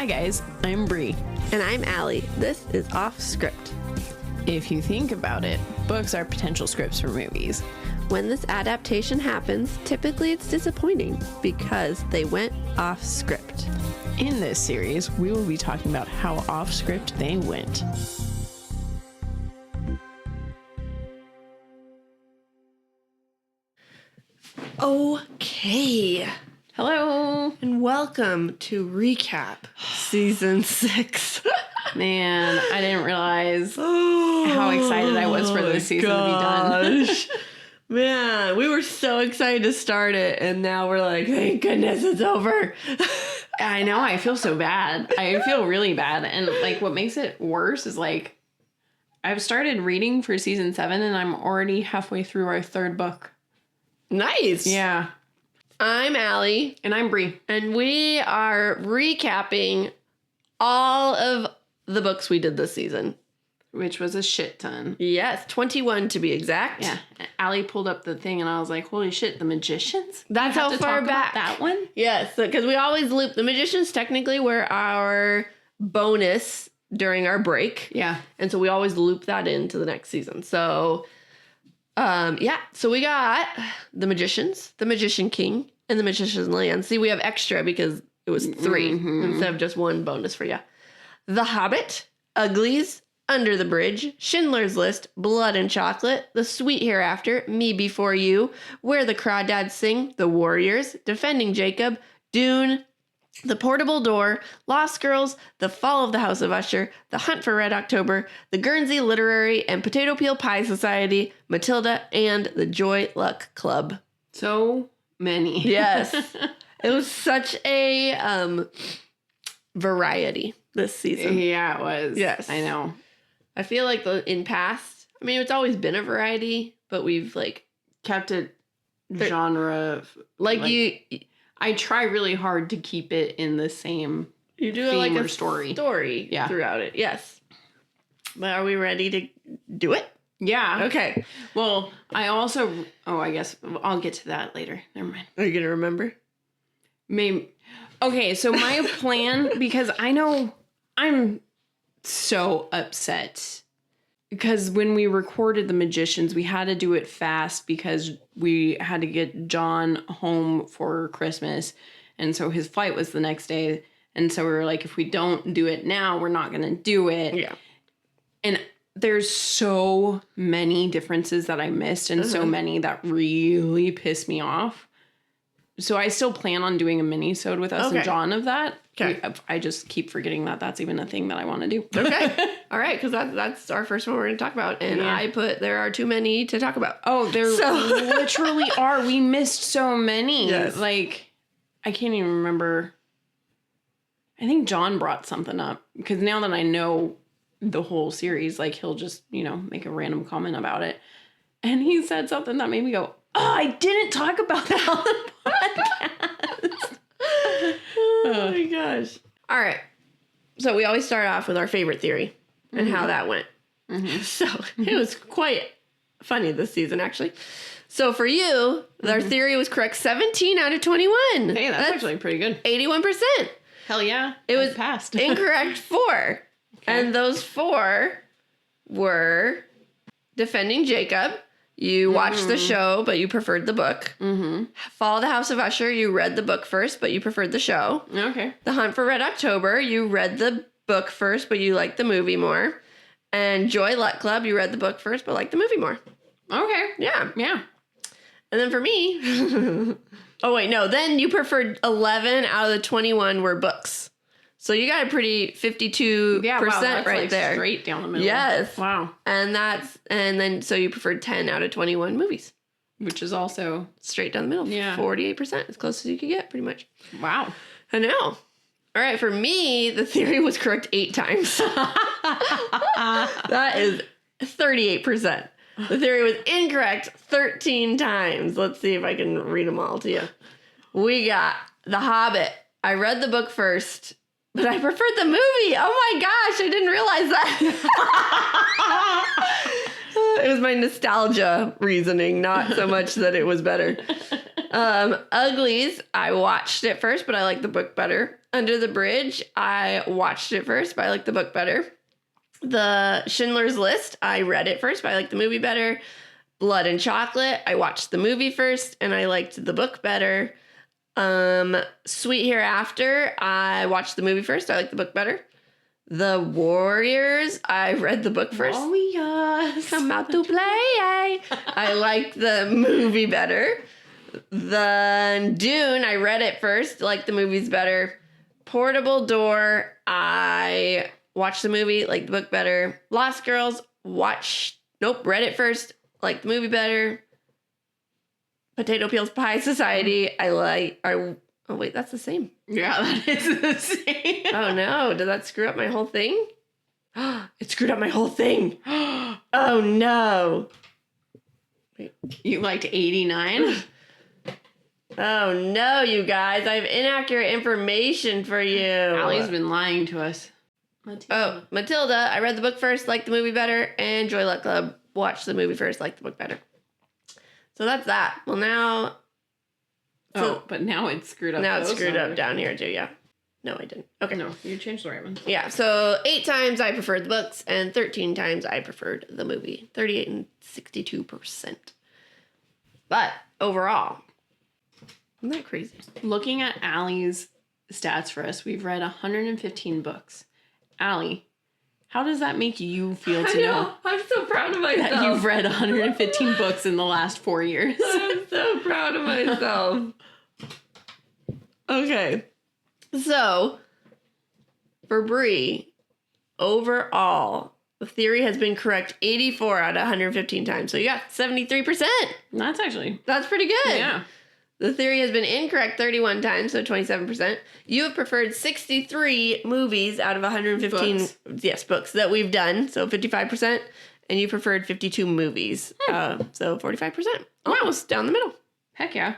Hi guys, I'm Bri. And I'm Alli. This is Offscript. If you think about it, books are potential scripts for movies. When this adaptation happens, typically it's disappointing because they went off script. In this series, we will be talking about how off script they went. Okay. Hello. And welcome to Recap Season 6. Man, I didn't realize how excited I was for this season to be done. Man, we were so excited to start it, and now we're like, thank goodness it's over. I know, I feel so bad. I feel really bad. And like what makes it worse is like I've started reading for season 7 and I'm already halfway through our 3rd book. Nice. Yeah. I'm Alli. And I'm Bri. And we are recapping all of the books we did this season. Which was a shit ton. Yes, 21 to be exact. Yeah. Alli pulled up the thing and I was like, holy shit, the Magicians? That's how far back. That one? Yes, because we always loop. The Magicians technically were our bonus during our break. Yeah. And so we always loop that into the next season. So, yeah. So we got the Magicians, the Magician King, and the Magician's Land. See, we have extra because it was 3 instead of just one bonus for you. The Hobbit, Uglies, Under the Bridge, Schindler's List, Blood and Chocolate, The Sweet Hereafter, Me Before You, Where the Crawdads Sing, The Warriors, Defending Jacob, Dune, The Portable Door, Lost Girls, The Fall of the House of Usher, The Hunt for Red October, The Guernsey Literary and Potato Peel Pie Society, Matilda, and The Joy Luck Club. So many. Yes. It was such a variety this season. Yeah, it was. Yes. I know. I feel like in past, I mean, it's always been a variety, but we've like Kept it genre. I try really hard to keep it in the same you do theme like or a story yeah. throughout it. Yes. But are we ready to do it? Yeah. Okay. Well, I guess I'll get to that later. Never mind. Are you going to remember? Maybe. Okay, so my plan, because I know I'm so upset because when we recorded The Magicians, we had to do it fast because we had to get John home for Christmas. And so his flight was the next day. And so we were like, if we don't do it now, we're not going to do it. Yeah. And there's so many differences that I missed and so many that really pissed me off. So I still plan on doing a minisode with us and John of that. Okay. I just keep forgetting that that's even a thing that I want to do. Okay. All right. Because that's our first one we're going to talk about. And I put there are too many to talk about. Oh, there literally are. We missed so many. Yes. Like, I can't even remember. I think John brought something up. Because now that I know the whole series, like, he'll just, make a random comment about it. And he said something that made me go, oh, I didn't talk about that on the podcast. Oh my gosh. All right. So we always start off with our favorite theory and how that went. Mm-hmm. So it was quite funny this season, actually. So for you, our theory was correct 17 out of 21. Hey, that's actually pretty good. 81%. Hell yeah. It was passed. Incorrect 4. Okay. And those 4 were Defending Jacob. You watched the show, but you preferred the book. Mm-hmm. Fall of the House of Usher, you read the book first, but you preferred the show. Okay. The Hunt for Red October, you read the book first, but you liked the movie more. And Joy Luck Club, you read the book first, but liked the movie more. Okay. Yeah. Yeah. And then for me, oh wait, no, then you preferred 11 out of the 21 were books. So you got a pretty 52% that's right like there. Straight down the middle. Yes. Wow. And then so you preferred 10 out of 21 movies. Which is also straight down the middle. Yeah. 48%. As close as you could get, pretty much. Wow. I know. All right. For me, the theory was correct 8 times. That is 38%. The theory was incorrect 13 times. Let's see if I can read them all to you. We got The Hobbit. I read the book first, but I preferred the movie. Oh my gosh, I didn't realize that. It was my nostalgia reasoning, not so much that it was better. Uglies, I watched it first, but I liked the book better. Under the Bridge, I watched it first, but I liked the book better. The Schindler's List, I read it first, but I liked the movie better. Blood and Chocolate, I watched the movie first, and I liked the book better. Sweet Hereafter, I watched the movie first, I liked the book better. The Warriors, I read the book first. Warriors. Come out to play. I liked the movie better. The Dune, I read it first, liked the movies better. Portable Door, I watched the movie, liked the book better. Lost Girls, read it first, liked the movie better. Potato Peels Pie Society, oh wait, that's the same. Yeah, that is the same. Oh no, did that screw up my whole thing? It screwed up my whole thing. Oh no. Wait. You liked 89? Oh no, you guys, I have inaccurate information for you. Allie's been lying to us. Matilda, I read the book first, liked the movie better, and Joy Luck Club, watched the movie first, liked the book better. So that's that. Well, now... but now it's screwed up. Now it's screwed up down here, too, yeah. No, I didn't. Okay. No, you changed the right one. Yeah, so 8 times I preferred the books, and 13 times I preferred the movie. 38 and 62%. But, overall... Isn't that crazy? Looking at Allie's stats for us, we've read 115 books. Allie, how does that make you feel to know? I'm so proud of myself. That you've read 115 books in the last 4 years. I'm so proud of myself. Okay. So, for Bri, overall, the theory has been correct 84 out of 115 times. So you got 73%. That's pretty good. Yeah. The theory has been incorrect 31 times, so 27%. You have preferred 63 movies out of 115 books that we've done, so 55%. And you preferred 52 movies, so 45%. Almost down the middle. Heck yeah.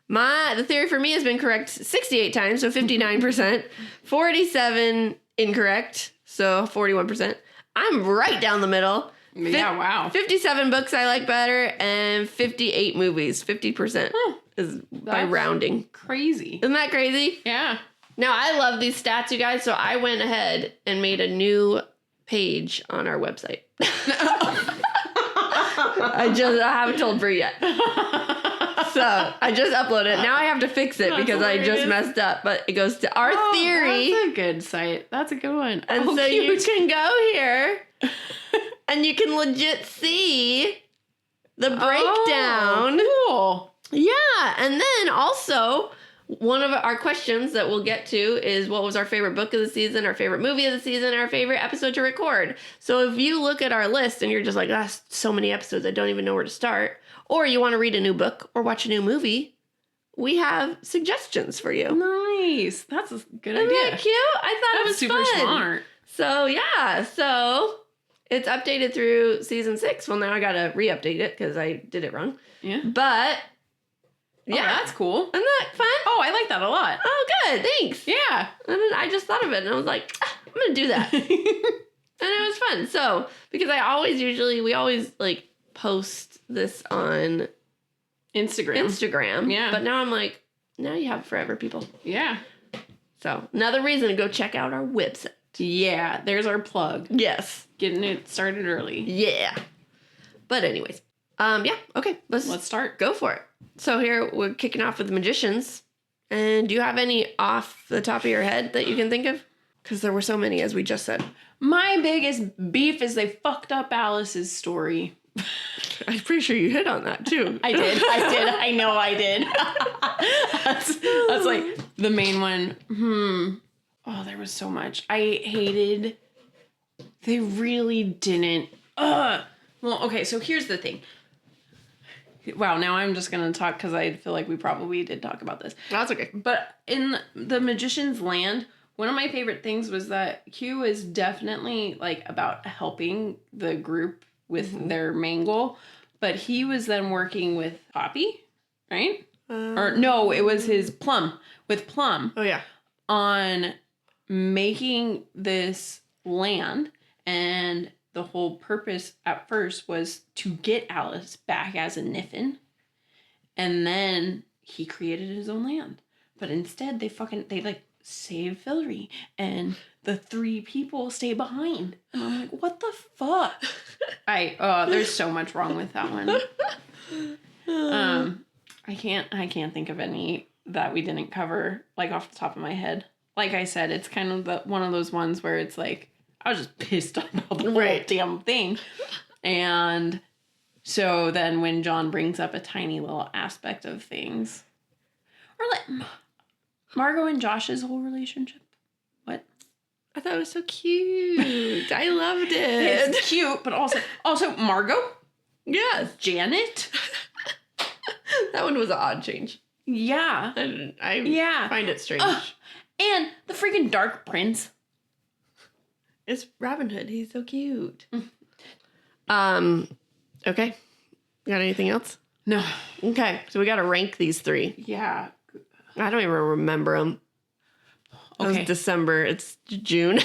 The theory for me has been correct 68 times, so 59%. 47 incorrect, so 41%. I'm right down the middle. Yeah, wow. 57 books I like better, and 58 movies, 50%. Is by rounding. Crazy. Isn't that crazy? Yeah. Now, I love these stats, you guys, so I went ahead and made a new page on our website. I haven't told Bri yet. So, I just uploaded it. Now I have to fix it because I just messed up. But it goes to our theory. That's a good site. That's a good one. And so you can go here and you can legit see the breakdown. Cool. Yeah, and then also one of our questions that we'll get to is what was our favorite book of the season, our favorite movie of the season, our favorite episode to record. So if you look at our list and you're just like, so many episodes, I don't even know where to start, or you want to read a new book or watch a new movie, we have suggestions for you. Nice. That's a good idea. Isn't that cute? I thought it was super fun. Smart. So yeah, it's updated through season 6. Well, now I got to re-update it because I did it wrong. Yeah. But... yeah, that's cool. Isn't that fun? Oh, I like that a lot. Oh, good. Thanks. Yeah. And then I just thought of it and I was like, I'm going to do that. And it was fun. So, because we always like post this on Instagram. Yeah. But now I'm like, now you have it forever, people. Yeah. So, another reason to go check out our website. Yeah. There's our plug. Yes. Getting it started early. Yeah. But anyways. Yeah. Okay. Let's start. Go for it. So here we're kicking off with the Magicians. And do you have any off the top of your head that you can think of? Because there were so many, as we just said. My biggest beef is they fucked up Alice's story. I'm pretty sure you hit on that too. I did. I know I did. That's like the main one. Oh, there was so much. I hated. They really didn't. Well, okay, so here's the thing. Wow, now I'm just going to talk because I feel like we probably did talk about this. That's okay. But in the Magician's Land, one of my favorite things was that Q is definitely like about helping the group with their main goal. But he was then working with Poppy, right? Or no, it was his Plum. With Plum. Oh, yeah. On making this land, and the whole purpose at first was to get Alice back as a Niffin, and then he created his own land. But instead they like save Fillory, and the 3 people stay behind. And I'm like, what the fuck? There's so much wrong with that one. I can't think of any that we didn't cover, like, off the top of my head. Like I said, it's kind of one of those ones where it's like, I was just pissed about the whole damn thing. And so then when John brings up a tiny little aspect of things, or like Margot and Josh's whole relationship. What? I thought it was so cute. I loved it. It's cute, but also Margot? Yes. Janet? That one was an odd change. Yeah. I find it strange. And the freaking Dark Prince. It's Robin Hood. He's so cute. Okay. Got anything else? No. Okay. So we got to rank these 3. Yeah. I don't even remember them. It was December. It's June.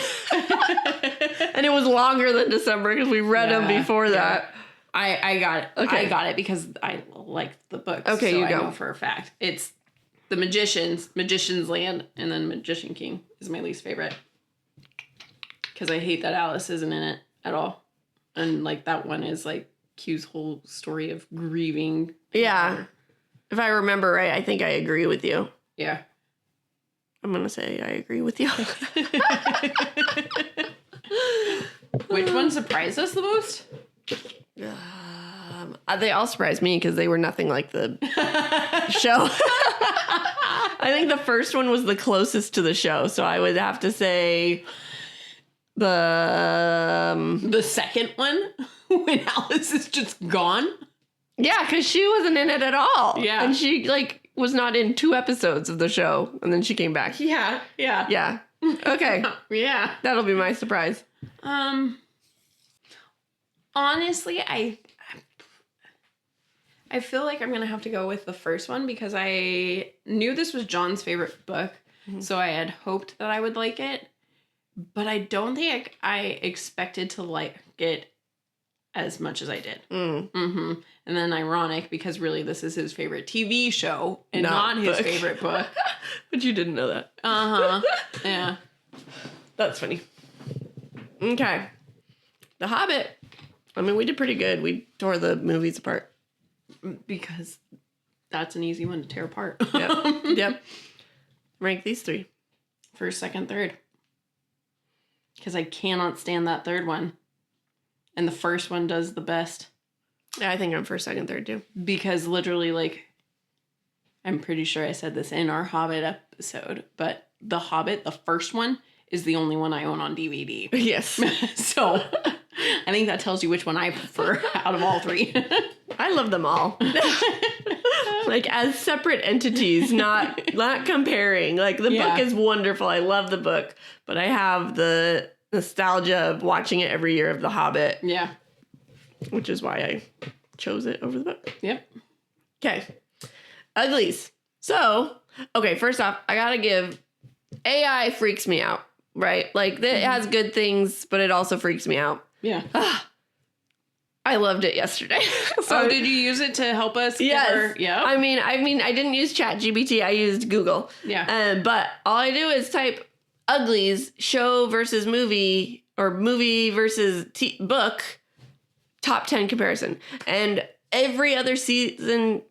And it was longer than December because we read them before that. I got it. Okay. I got it because I liked the books. Okay, so you I go. know for a fact. It's The Magicians, Magician's Land, and then Magician King is my least favorite. Because I hate that Alice isn't in it at all. And, like, that one is, like, Q's whole story of grieving. Yeah. If I remember right, I think I agree with you. Yeah. I'm going to say I agree with you. Which one surprised us the most? They all surprised me because they were nothing like the show. I think the first one was the closest to the show, so I would have to say the second one when Alice is just gone. Yeah, because she wasn't in it at all. Yeah, and she was not in 2 episodes of the show, and then she came back. Yeah. Okay. Yeah, that'll be my surprise. Honestly, I feel like I'm going to have to go with the first one because I knew this was John's favorite book, so I had hoped that I would like it, but I don't think I expected to like it as much as I did. Mm-hmm. And then ironic because really this is his favorite TV show and not his favorite book. But you didn't know that. Yeah. That's funny. Okay. The Hobbit. I mean, we did pretty good. We tore the movies apart. Because that's an easy one to tear apart. Yep. Rank these 3. First, second, third. Because I cannot stand that third one. And the first one does the best. Yeah, I think I'm first, second, third too. Because literally, like, I'm pretty sure I said this in our Hobbit episode, but The Hobbit, the first one, is the only one I own on DVD. Yes. So I think that tells you which one I prefer out of all 3. I love them all. Like as separate entities, not comparing. Like the book is wonderful. I love the book, but I have the nostalgia of watching it every year of The Hobbit. Yeah. Which is why I chose it over the book. Yep. Okay. Uglies. So, okay, first off, I gotta give AI freaks me out, right? Like it has good things, but it also freaks me out. Yeah. I loved it yesterday. So, did you use it to help us? Yes. Yeah. I mean, I didn't use ChatGPT. I used Google. Yeah. But all I do is type uglies, show versus movie, or movie versus book, top 10 comparison. And every other season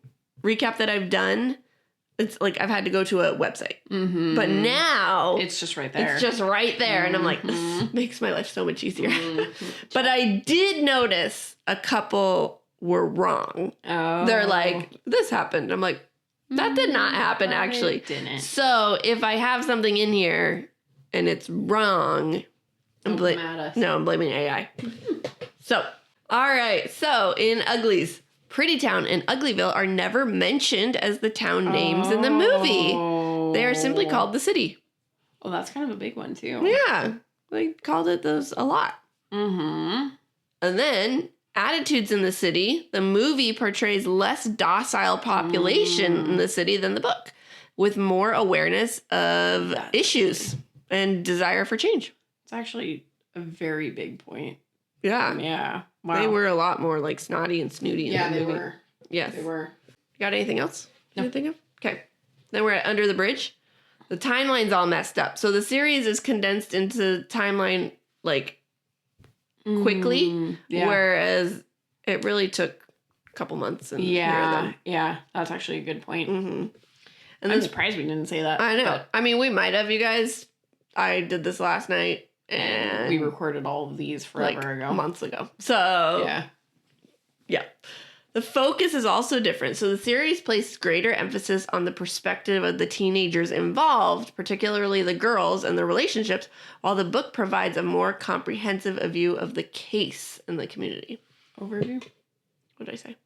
recap that I've done, it's like I've had to go to a website. Mm-hmm. But now it's just right there. It's just right there. Mm-hmm. And I'm like, this makes my life so much easier. Mm-hmm. But I did notice a couple were wrong. Oh. They're like, this happened. I'm like, that did not happen, actually. It didn't. So if I have something in here and it's wrong, I'm blaming AI. So, all right. So in Uglies, Pretty Town and Uglyville are never mentioned as the town names in the movie. They are simply called the city. Oh, that's kind of a big one, too. Yeah. They called it those a lot. Mm-hmm. And then, Attitudes in the City. The movie portrays less docile population in the city than the book, with more awareness of issues and desire for change. It's actually a very big point. Yeah. Yeah. Wow. They were a lot more like snotty and snooty in the movie. Were. Yes. They were. Got anything else? No. You think of? Okay. Then we're at Under the Bridge. The timeline's all messed up. So the series is condensed into timeline like quickly, whereas it really took a couple months. And yeah, that's actually a good point. Mm-hmm. And I'm surprised we didn't say that. I know. But I mean, we might have, you guys. I did this last night, and we recorded all of these forever ago, months ago. So yeah. The focus is also different. So the series placed greater emphasis on the perspective of the teenagers involved, particularly the girls and their relationships, while the book provides a more comprehensive view of the case in the community. Overview? What did I say?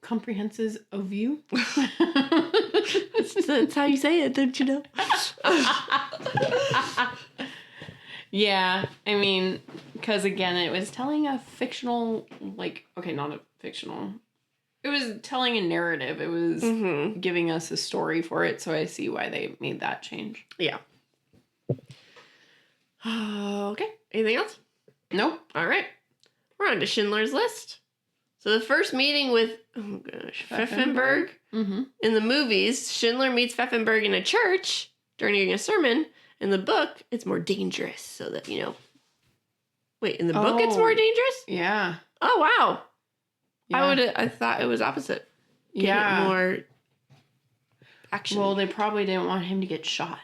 Comprehensive view? That's how you say it, don't you know? Yeah, I mean, because again, it was telling a fictional, not a fictional. It was telling a narrative. It was giving us a story for it, so I see why they made that change. Yeah. Okay. Anything else? Nope. All right. We're on to Schindler's List. So the first meeting with, Pfeffenberg. In the movies, Schindler meets Pfeffenberg in a church during a sermon. In the book, it's more dangerous, so that, Wait, in the book it's more dangerous? Yeah. Oh, wow. Yeah. I thought it was opposite. More action. Well, they probably didn't want him to get shot.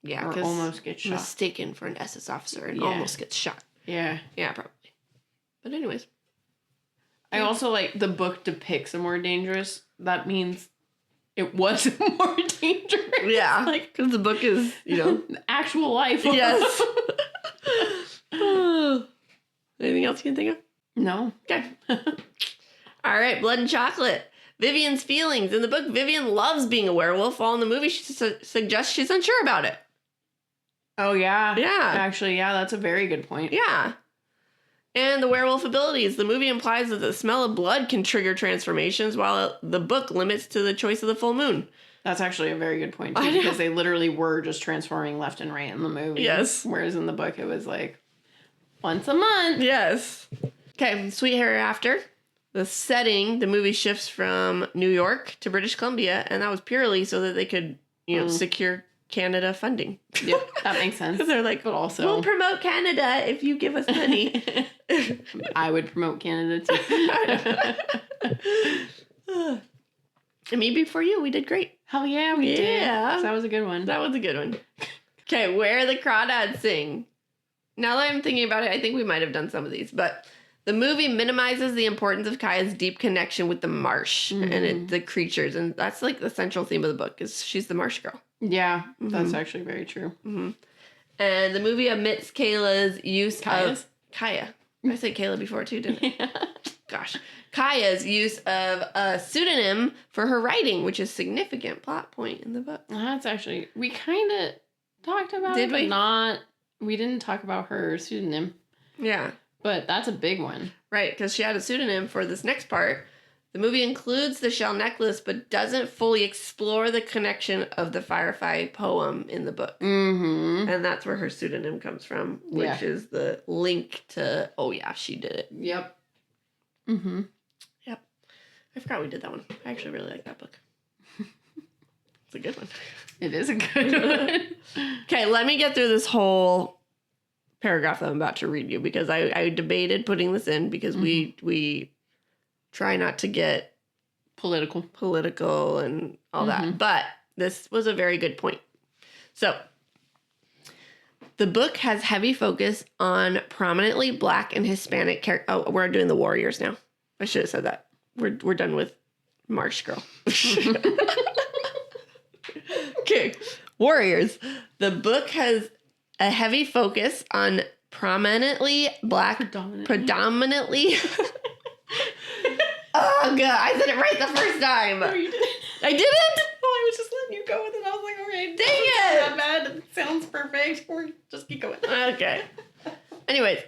Yeah, or almost get shot. Mistaken for an SS officer and almost gets shot. Yeah. Yeah, probably. But anyways. I also the book depicts a more dangerous. That means it was more dangerous. Yeah. Because the book is, actual life. Yes. Anything else you can think of? No. Okay. All right, Blood and Chocolate. Vivian's feelings. In the book, Vivian loves being a werewolf, while in the movie, she suggests she's unsure about it. Oh, yeah. Yeah. Actually, yeah, that's a very good point. Yeah. And the werewolf abilities. The movie implies that the smell of blood can trigger transformations, while the book limits to the choice of the full moon. That's actually a very good point, too, because they literally were just transforming left and right in the movie. Yes. Whereas in the book, it was once a month. Yes. Okay, Sweet Hereafter. The setting, the movie shifts from New York to British Columbia, and that was purely so that they could, secure Canada funding. Yep, that makes sense. They're like, but also, we'll promote Canada if you give us money. I would promote Canada too. And maybe for you, we did great. Hell yeah, we did. That was a good one. That was a good one. Okay, Where the Crawdads Sing. Now that I'm thinking about it, I think we might have done some of these, but the movie minimizes the importance of Kaya's deep connection with the marsh and the creatures, and that's the central theme of the book is she's the marsh girl. Yeah, that's actually very true. Mm-hmm. And the movie omits Kaya's use of... Kaya. I said Kayla before too, didn't I? Yeah. Gosh. Kaya's use of a pseudonym for her writing, which is a significant plot point in the book. That's actually... We kind of talked about Did it, we? But not... We didn't talk about her pseudonym. Yeah. But that's a big one. Right, because she had a pseudonym for this next part. The movie includes the shell necklace, but doesn't fully explore the connection of the Firefly poem in the book. Mm-hmm. And that's where her pseudonym comes from, which is the link to, oh yeah, she did it. Yep. Mm-hmm. Yep. I forgot we did that one. I actually really like that book. It's a good one. It is a good one. Okay, let me get through this whole paragraph that I'm about to read you, because I debated putting this in because we try not to get political and all that. But this was a very good point. So, the book has heavy focus on prominently Black and Hispanic characters. Oh, we're doing the warriors now. I should have said that. We're done with Marsh Girl. Okay, warriors. The book has a heavy focus on prominently Black, predominantly. Oh, God. I said it right the first time. No, you didn't. I didn't? Oh, I was just letting you go with it. I was like, okay, dang it. Not bad. It sounds perfect. We're just keep going. Okay. Anyways,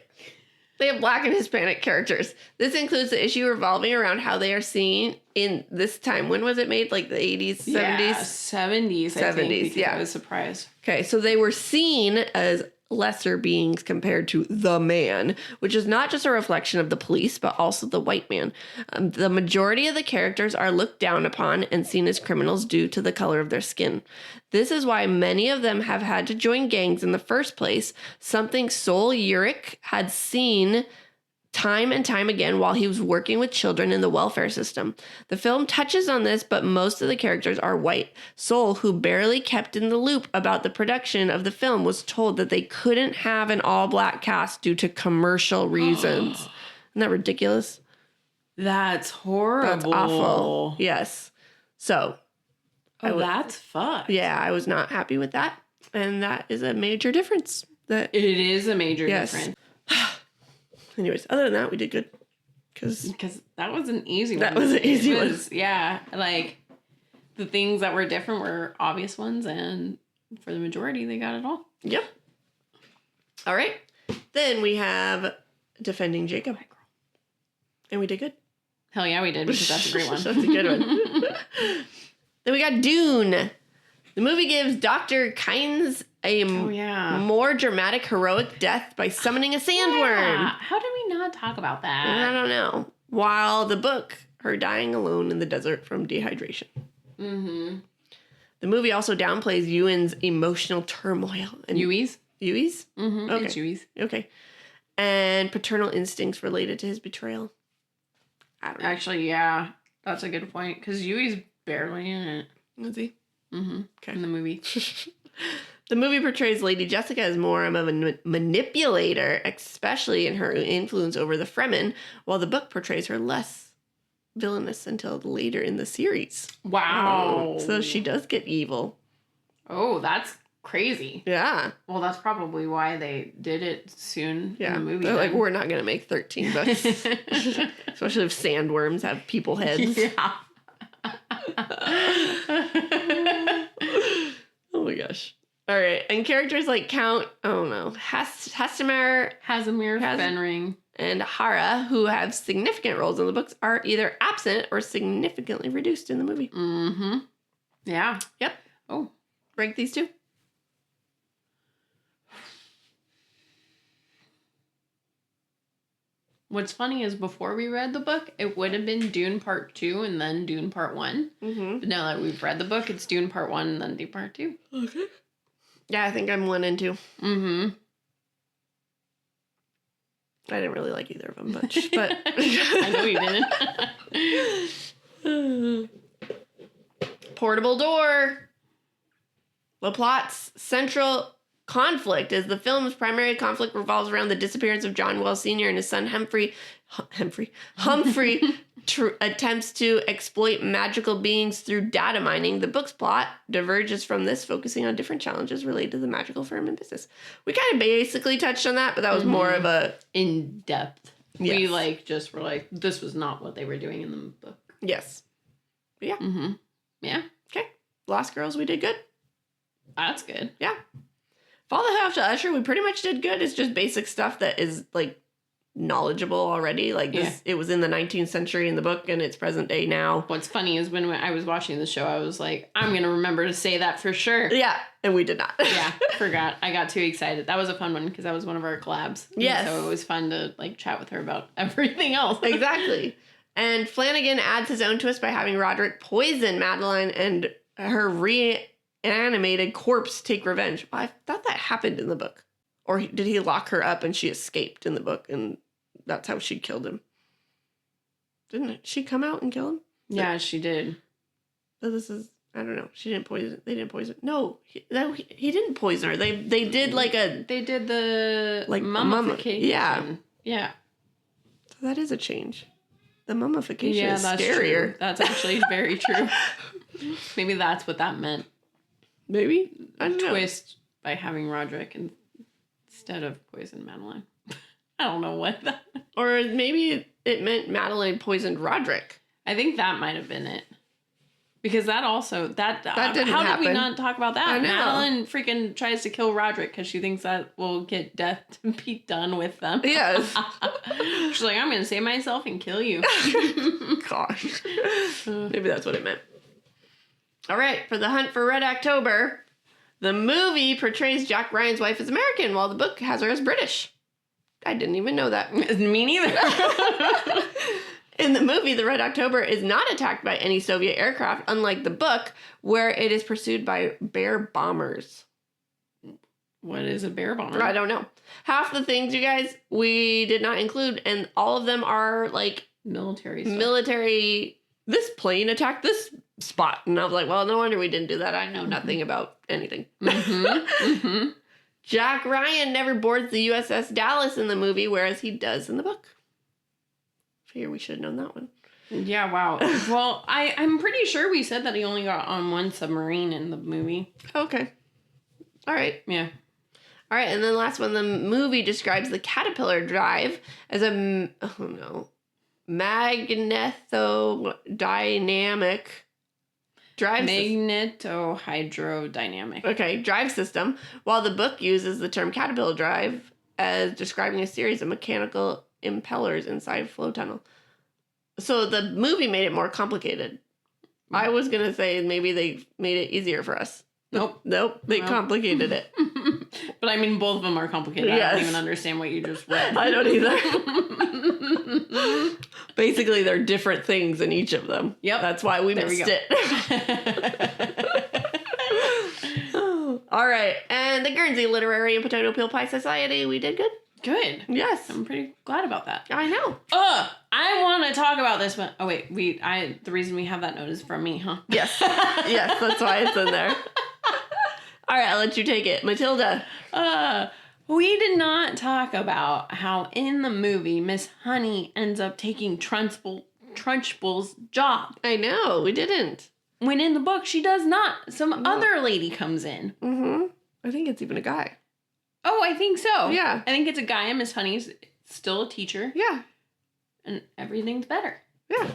they have Black and Hispanic characters. This includes the issue revolving around how they are seen in this time. When was it made? Like the 80s, 70s? Yeah, 70s, I think, because I was surprised. Okay, so they were seen as lesser beings compared to the man, which is not just a reflection of the police, but also the white man. The majority of the characters are looked down upon and seen as criminals due to the color of their skin. This is why many of them have had to join gangs in the first place, something Sol Uric had seen time and time again while he was working with children in the welfare system. The film touches on this, but most of the characters are white. Sol, who barely kept in the loop about the production of the film, was told that they couldn't have an all-black cast due to commercial reasons. Isn't that ridiculous? That's horrible. That's awful. Yes. So. That's fucked. Yeah, I was not happy with that. And that is a major difference. It is a major difference. Anyways, other than that, we did good. Because that was an easy one. That was an easy one. Yeah, like the things that were different were obvious ones, and for the majority, they got it all. Yep. All right. Then we have Defending Jacob. And we did good. Hell yeah, we did, because that's a great one. That's a good one. Then we got Dune. The movie gives Dr. Kynes a more dramatic, heroic death by summoning a sandworm. Yeah. How did we not talk about that? I don't know. While the book, her dying alone in the desert from dehydration. Mm-hmm. The movie also downplays Ewan's emotional turmoil. Yui's? Mm-hmm. Okay. It's Yui's. Okay. And paternal instincts related to his betrayal. I don't know. Actually, yeah. That's a good point. Because Yui's barely in it. Is he? Mm-hmm. Okay. In the movie. The movie portrays Lady Jessica as more of a manipulator, especially in her influence over the Fremen, while the book portrays her less villainous until later in the series. Wow. So she does get evil. Oh, that's crazy. Yeah. Well, that's probably why they did it soon in the movie. They're like, we're not going to make 13 books. Especially if sandworms have people heads. Yeah. Oh my gosh. All right. And characters like Casimir Fenring, and Hara, who have significant roles in the books, are either absent or significantly reduced in the movie. Mm-hmm. Yeah. Yep. Oh. Rank these two. What's funny is before we read the book, it would have been Dune Part 2 and then Dune Part 1. Mm-hmm. But now that we've read the book, it's Dune Part 1 and then Dune Part 2. Okay. Yeah, I think I'm 1 and 2. Mm-hmm. I didn't really like either of them much, but I know you didn't. Portable door. The plot's central conflict is the film's primary conflict revolves around the disappearance of John Wells Sr. and his son Humphrey attempts to exploit magical beings through data mining. The book's plot diverges from this, focusing on different challenges related to the magical firm and business. We kind of basically touched on that, but that was more of a in-depth. Yes. We were like, this was not what they were doing in the book. Yes. But yeah. Mm-hmm. Yeah. Okay. Lost Girls, we did good. That's good. Yeah. Fall the House to Usher, we pretty much did good. It's just basic stuff that is like knowledgeable already. Like this, It was in the 19th century in the book, and it's present day now. What's funny is when I was watching the show, I was like, I'm gonna remember to say that for sure. Yeah, and we did not. Yeah, forgot. I got too excited. That was a fun one because that was one of our collabs. Yes, so it was fun to like chat with her about everything else. Exactly. And Flanagan adds his own twist by having Roderick poison Madeline and her reanimated corpse take revenge. Well, I thought that happened in the book. Or did he lock her up and she escaped in the book and that's how she killed him? Didn't she come out and kill him? Yeah, she did. So this is, I don't know. She didn't poison. They didn't poison. No, he didn't poison her. They did like a. They did the like mummification. Yeah. Yeah. So that is a change. The mummification is that's scarier. True. That's actually very true. Maybe that's what that meant. Maybe? I don't know. Twist by having Roderick instead of poison Madeline. I don't know what that... Or maybe it meant Madeline poisoned Roderick. I think that might have been it. Because that also... That didn't happen. How did we not talk about that? I know. Madeline freaking tries to kill Roderick because she thinks that will get death to be done with them. Yes. She's like, I'm going to save myself and kill you. Gosh. Maybe that's what it meant. All right, for the hunt for Red October, The movie portrays Jack Ryan's wife as American, while the book has her as British. I didn't even know that. Me neither. In the movie, the Red October is not attacked by any Soviet aircraft, unlike the book, where it is pursued by bear bombers. What is a bear bomber? I don't know. Half the things, you guys, we did not include, and all of them are like military stuff. Military. This plane attacked this spot. And I was like, well, no wonder we didn't do that. I know nothing about anything. Jack Ryan never boards the USS Dallas in the movie, whereas he does in the book. Figure we should have known that one. Yeah, wow. Well, I'm pretty sure we said that he only got on one submarine in the movie. Okay. All right. Yeah. All right, and then last one, the movie describes the caterpillar drive as a, magnetodynamic drive Magnetohydrodynamic. Okay, drive system, while the book uses the term caterpillar drive as describing a series of mechanical impellers inside a flow tunnel. So the movie made it more complicated. I was going to say maybe they made it easier for us. Nope. They complicated it. But I mean, both of them are complicated. Yes. I don't even understand what you just read. I don't either. Basically, they're different things in each of them. Yep. That's why we missed it. All right. And the Guernsey Literary and Potato Peel Pie Society, we did good? Good. Yes. I'm pretty glad about that. I know. I want to talk about this one. Oh, wait. The reason we have that note is from me, huh? Yes. Yes, that's why it's in there. All right, I'll let you take it. Matilda. We did not talk about how in the movie, Miss Honey ends up taking Trunchbull's job. I know, we didn't. When in the book, she does not. Some other lady comes in. Mm-hmm. I think it's even a guy. Oh, I think so. Yeah. I think it's a guy, and Miss Honey's still a teacher. Yeah. And everything's better. Yeah.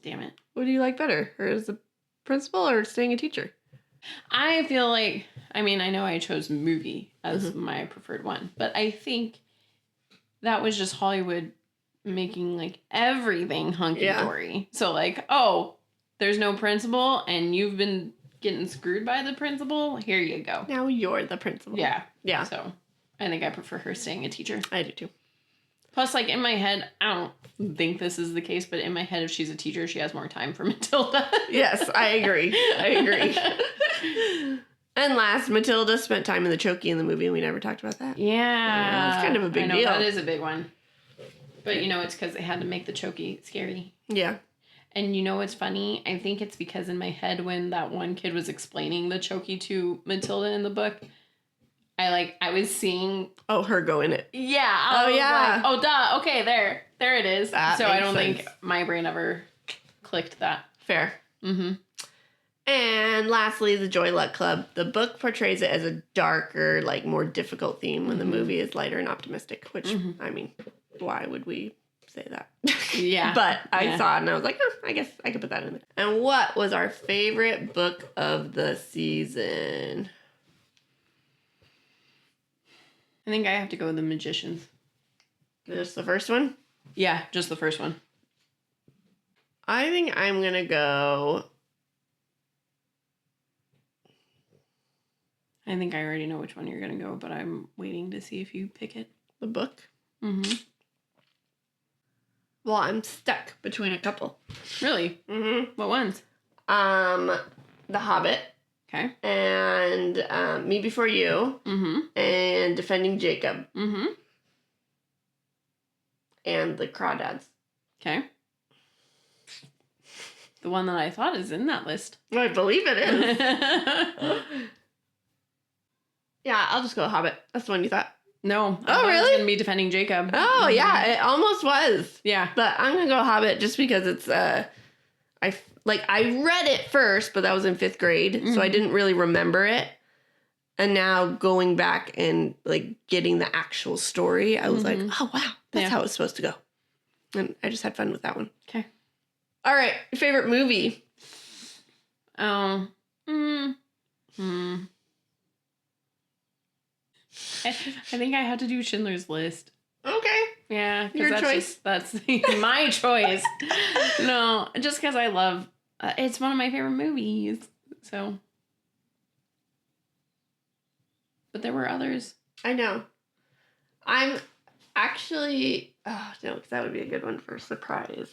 Damn it. What do you like better? Her as a principal or staying a teacher? I feel like, I mean, I know I chose movie as my preferred one, but I think that was just Hollywood making like everything hunky-dory. So like, oh, there's no principal and you've been getting screwed by the principal. Here you go. Now you're the principal. Yeah. Yeah. So I think I prefer her staying a teacher. I do too. Plus, like, in my head, I don't think this is the case, but in my head, if she's a teacher, she has more time for Matilda. Yes, I agree. And last, Matilda spent time in the chokey in the movie, and we never talked about that. Yeah. It's kind of a big deal. That is a big one. But, you know, it's because they had to make the chokey scary. Yeah. And you know what's funny? I think it's because in my head, when that one kid was explaining the chokey to Matilda in the book, I was seeing... Oh, her go in it. Yeah. Yeah. Like, oh, duh. Okay, there it is. That so I don't sense. think my brain ever clicked that. Fair. Mm-hmm. And lastly, the Joy Luck Club. The book portrays it as a darker, like, more difficult theme when the movie is lighter and optimistic, which, I mean, why would we say that? Yeah. But I saw it and I was like, I guess I could put that in there. And what was our favorite book of the season? I think I have to go with The Magicians. Just the first one? Yeah, just the first one. I think I'm going to go... I think I already know which one you're going to go, but I'm waiting to see if you pick it. The book? Mm-hmm. Well, I'm stuck between a couple. Really? Mm-hmm. What ones? The Hobbit. Okay. And Me Before You. Mm-hmm. And Defending Jacob. Mm-hmm. And The Crawdads. Okay. The one that I thought is in that list. I believe it is. Yeah, I'll just go Hobbit. That's the one you thought. No. Oh, I thought it was really? going to be Defending Jacob. Oh, yeah. It almost was. Yeah. But I'm going to go Hobbit just because it's, I read it first, but that was in 5th grade, so I didn't really remember it. And now going back and, like, getting the actual story, I was like, oh, wow, that's how it's supposed to go. And I just had fun with that one. Okay. All right. Your favorite movie? Oh. I think I have to do Schindler's List. Okay. Yeah. Your choice. That's my choice. No, just because I love... it's one of my favorite movies. So... But there were others. I know. I'm actually... Oh, no, because that would be a good one for a surprise.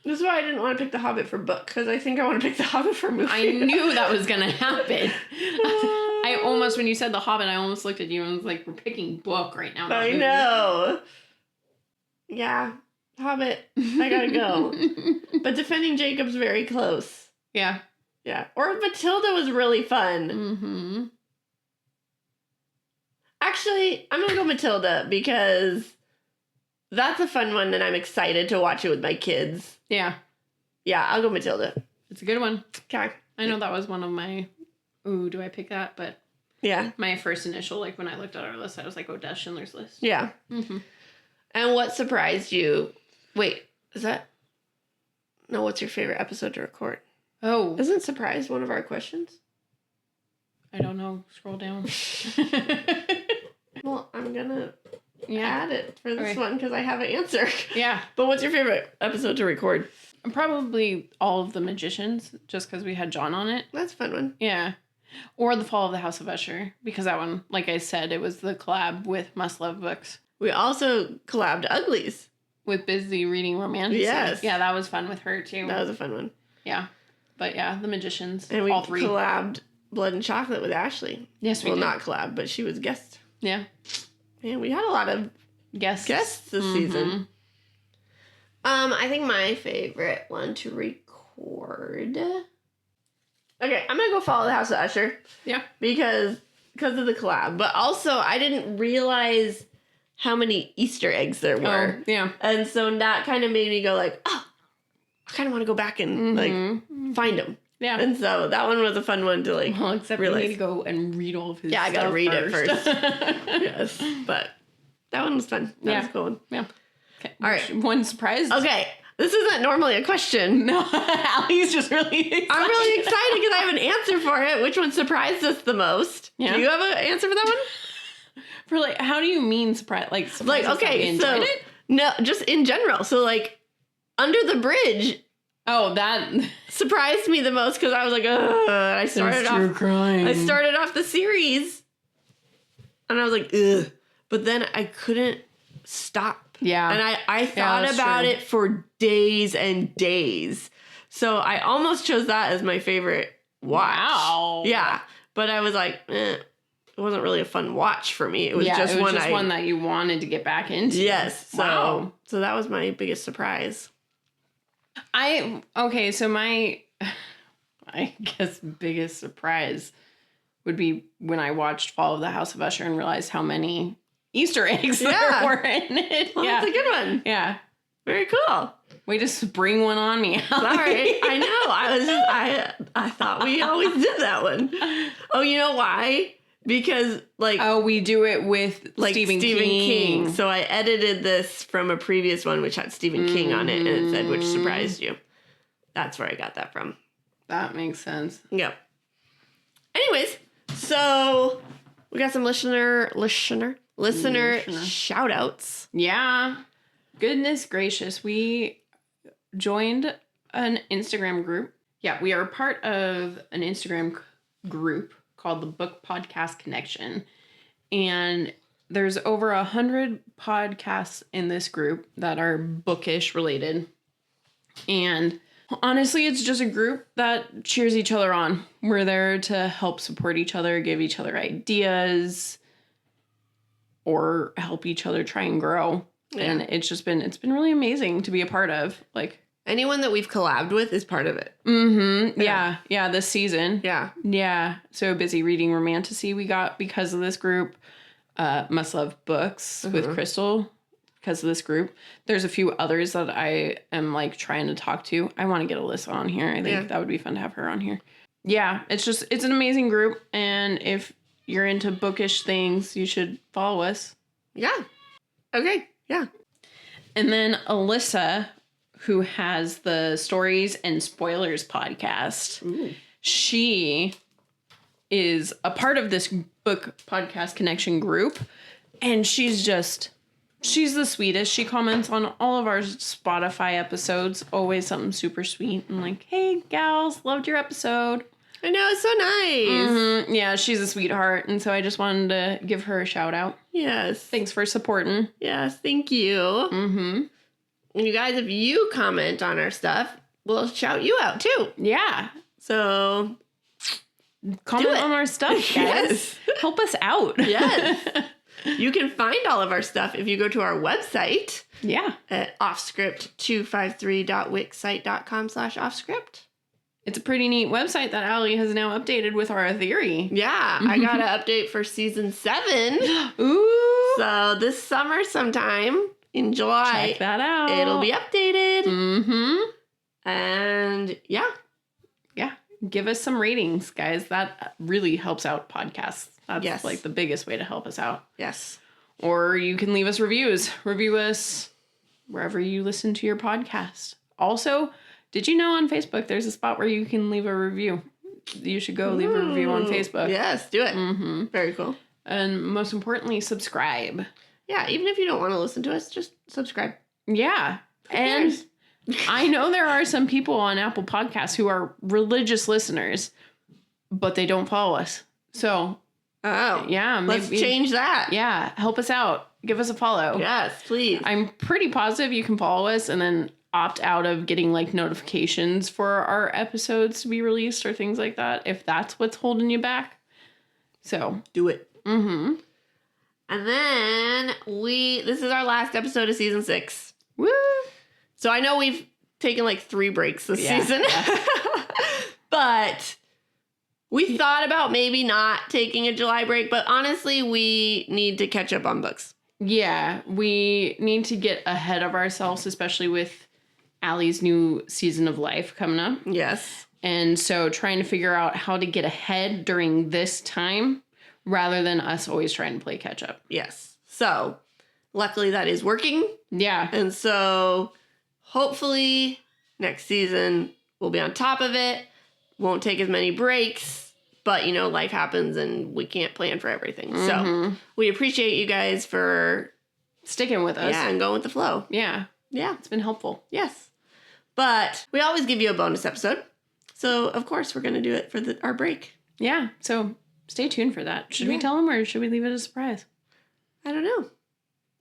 This is why I didn't want to pick The Hobbit for book, because I think I want to pick The Hobbit for movie. I knew that was going to happen. I almost, when you said The Hobbit, I almost looked at you and was like, we're picking book right now. I know. Yeah. Hobbit. I gotta go. But Defending Jacob's very close. Yeah. Yeah. Or Matilda was really fun. Mm-hmm. Actually, I'm gonna go Matilda because that's a fun one and I'm excited to watch it with my kids. Yeah. Yeah, I'll go Matilda. It's a good one. Okay. I know that was one of my, ooh, do I pick that? But yeah, my first initial, like when I looked at our list, I was like, oh, that's Schindler's List. Yeah. Mm-hmm. And what surprised you? Wait, is that? No, what's your favorite episode to record? Oh. Isn't surprise one of our questions? I don't know. Scroll down. Well, I'm gonna add it for this one because I have an answer. Yeah. But what's your favorite episode to record? Probably all of The Magicians, just because we had John on it. That's a fun one. Yeah. Or The Fall of the House of Usher, because that one, like I said, it was the collab with Must Love Books. We also collabed Uglies. With Busy Reading Romance. Yes. Yeah, that was fun with her, too. That was a fun one. Yeah. But yeah, The Magicians. And we all three. collabed Blood and Chocolate with Ashley. Yes, we did. Well, not collab, but she was guest. Yeah. Man, we had a lot of guests this season. I think my favorite one to record. Okay, I'm gonna go Follow the House of Usher. Yeah. Because of the collab. But also I didn't realize how many Easter eggs there were. Oh, yeah. And so that kind of made me go like, oh, I kind of want to go back and like find them. Yeah. And so that one was a fun one to like except realize. we need to go and read all of his Yeah, I gotta read it first. it Yes. But that one was fun. That was a cool one. Yeah. Okay. All right. One surprise. Okay. This isn't normally a question. No, Allie's just really excited. I'm really excited because I have an answer for it. Which one surprised us the most? Yeah. Do you have an answer for that one? For like, how do you mean surprise? Like okay, so it? No, just in general. So like, Under the Bridge. Oh, that surprised me the most because I was like, ugh. I started off the series, and I was like, ugh. But then I couldn't stop. Yeah. And I thought about it for days and days. So I almost chose that as my favorite watch. Wow. Yeah. But I was like, it wasn't really a fun watch for me. It was just one that you wanted to get back into. Yes. So, wow. So that was my biggest surprise. So my, I guess, biggest surprise would be when I watched Fall of the House of Usher and realized how many Easter eggs there were in it. Well, yeah. That's a good one. Yeah. Very cool. Way to spring one on me, Allie. Sorry. I know. I thought we always did that one. Oh, you know why? Because we do it with Stephen King. So I edited this from a previous one which had Stephen King on it, and it said which surprised you. That's where I got that from. That makes sense. Yep. Anyways, so we got some listener shout outs. Yeah. Goodness gracious. We joined an Instagram group. Yeah, we are part of an Instagram group called the Book Podcast Connection. And there's over 100 podcasts in this group that are bookish related. And honestly, it's just a group that cheers each other on. We're there to help support each other, give each other ideas, or help each other try and grow. Yeah. And it's been really amazing to be a part of. Like, anyone that we've collabed with is part of it. Mm-hmm. Yeah. This season. Yeah. Yeah. So Busy Reading Romantasy we got because of this group. Must Love Books with Crystal because of this group. There's a few others that I am trying to talk to. I want to get Alyssa on here. I think that would be fun to have her on here. Yeah. It's an amazing group. And if you're into bookish things, you should follow us. Yeah. Okay. Yeah. And then Alyssa, who has the Stories and Spoilers podcast. Ooh. She is a part of this Book Podcast Connection group. And she's the sweetest. She comments on all of our Spotify episodes. Always something super sweet. And hey, gals, loved your episode. I know, it's so nice. Mm-hmm. Yeah, she's a sweetheart, and so I just wanted to give her a shout out. Yes. Thanks for supporting. Yes, thank you. Mm-hmm. And you guys, if you comment on our stuff, we'll shout you out too. Yeah. So comment on our stuff, guys. Yes. Help us out. Yes. You can find all of our stuff if you go to our website. Yeah. At offscript253.wixsite.com/offscript. It's a pretty neat website that Alli has now updated with our theory. Yeah, I got an update for season 7. Ooh. So this summer sometime in July. Check that out. It'll be updated. Mm-hmm. And yeah. Yeah. Give us some ratings, guys. That really helps out podcasts. That's like the biggest way to help us out. Yes. Or you can leave us reviews. Review us wherever you listen to your podcast. Also, did you know on Facebook there's a spot where you can leave a review? You should go leave a review on Facebook. Yes, do it. Mm-hmm. Very cool. And most importantly, subscribe. Yeah, even if you don't want to listen to us, just subscribe. Yeah. And I know there are some people on Apple Podcasts who are religious listeners, but they don't follow us. So, yeah, maybe, let's change that. Yeah, help us out. Give us a follow. Yes, please. I'm pretty positive you can follow us and then opt out of getting like notifications for our episodes to be released or things like that, if that's what's holding you back. So do it. Mm-hmm. And then this is our last episode of season 6. Woo! So I know we've taken like 3 breaks this season. Yeah. But we thought about maybe not taking a July break, but honestly, we need to catch up on books. Yeah, we need to get ahead of ourselves, especially with Alli's new season of life coming up. Yes. And so trying to figure out how to get ahead during this time rather than us always trying to play catch up. Yes. So luckily that is working. Yeah. And so hopefully next season we'll be on top of it. Won't take as many breaks, but you know, life happens and we can't plan for everything. So we appreciate you guys for sticking with us. Yeah, and going with the flow. Yeah. Yeah. It's been helpful. Yes. But we always give you a bonus episode. So, of course, we're going to do it for our break. Yeah. So, stay tuned for that. Should we tell them or should we leave it a surprise? I don't know.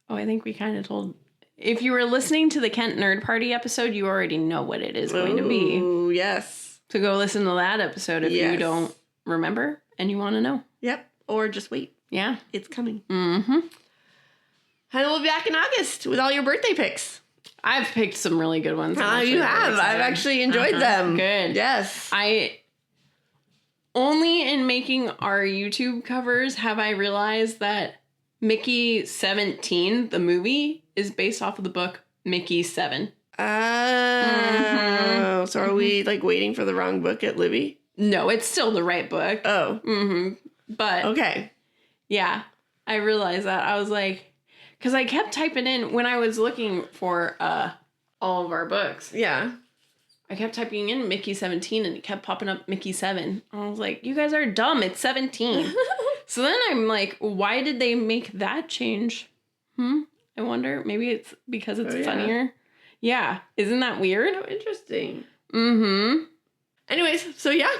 Oh, I think we kind of told. If you were listening to the Kent Nerd Party episode, you already know what it is going to be. Oh, yes. So, go listen to that episode if you don't remember and you want to know. Yep. Or just wait. Yeah. It's coming. Mm-hmm. And we'll be back in August with all your birthday picks. I've picked some really good ones. You have. I've actually enjoyed them. Good. Yes. Only in making our YouTube covers have I realized that Mickey 17, the movie, is based off of the book Mickey 7. Oh. So are we like waiting for the wrong book at Libby? No, it's still the right book. Oh. Mm-hmm. But. Okay. Yeah. I realized that. I was like, because I kept typing in when I was looking for all of our books. Yeah. I kept typing in Mickey 17 and it kept popping up Mickey 7. I was like, you guys are dumb. It's 17. So then I'm like, why did they make that change? I wonder. Maybe it's because it's funnier. Yeah. Isn't that weird? Oh, interesting. Mm-hmm. Anyways, so yeah.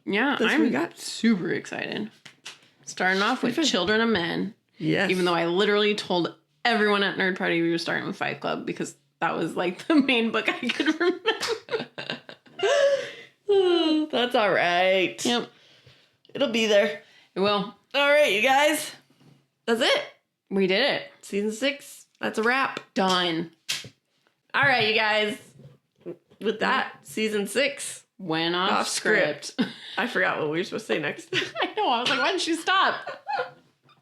Yeah, I'm super excited. Starting off with Children of Men. Yes. Even though I literally told everyone at Nerd Party we were starting with Fight Club because that was like the main book I could remember. That's all right. Yep. It'll be there. It will. All right, you guys. That's it. We did it. Season 6. That's a wrap. Done. All right, you guys. With that, season 6. Went off script. I forgot what we were supposed to say next. I know. I was like, why didn't you stop?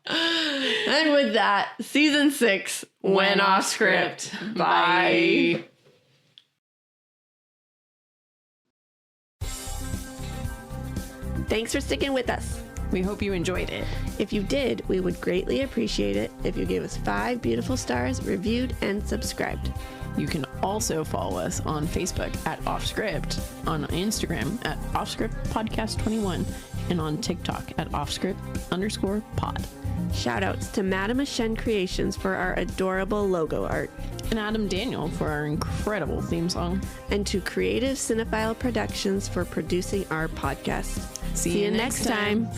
And with that, season 6 went off script. Bye. Thanks for sticking with us. We hope you enjoyed it. If you did, we would greatly appreciate it if you gave us 5 beautiful stars, reviewed, and subscribed. You can also follow us on Facebook at Offscript, on Instagram at Offscript Podcast 21, and on TikTok at Offscript_pod. Shout outs to Madame Ashen Creations for our adorable logo art. And Adam Daniel for our incredible theme song. And to Creative Cinephile Productions for producing our podcast. See you next time.